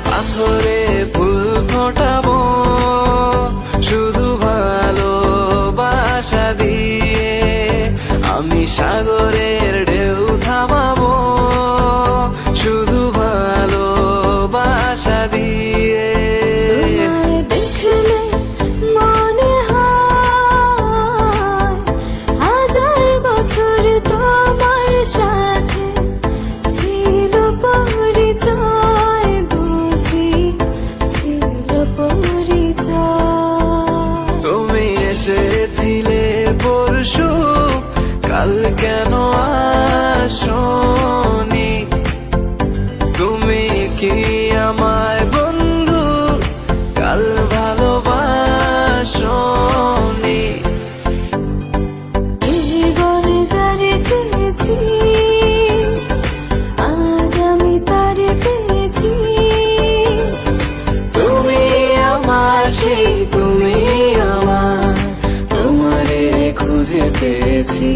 পাথরে ফুল ফোটাবো শুধু ভালোবাসা দিয়ে, আমি সাগরের ঢেউ থামাবো শুধু ভালোবাসা দিয়ে। দেখলে মনে হয় হাজার বছর তোমার সাথে ছিল পরিচয়, বুঝি ছিল পরিচয়। তুমি এসেছিলে পরশু, কাল কেন আসোনি? তুমি কি আমায় বন্ধু কাল ভালোবাসোনি? এই জীবনে যারে চেয়েছি আজ আমি তারে পেয়েছি। তুমি আমার সেই, তুমি আমার, তোমারে খুঁজে পেয়েছি।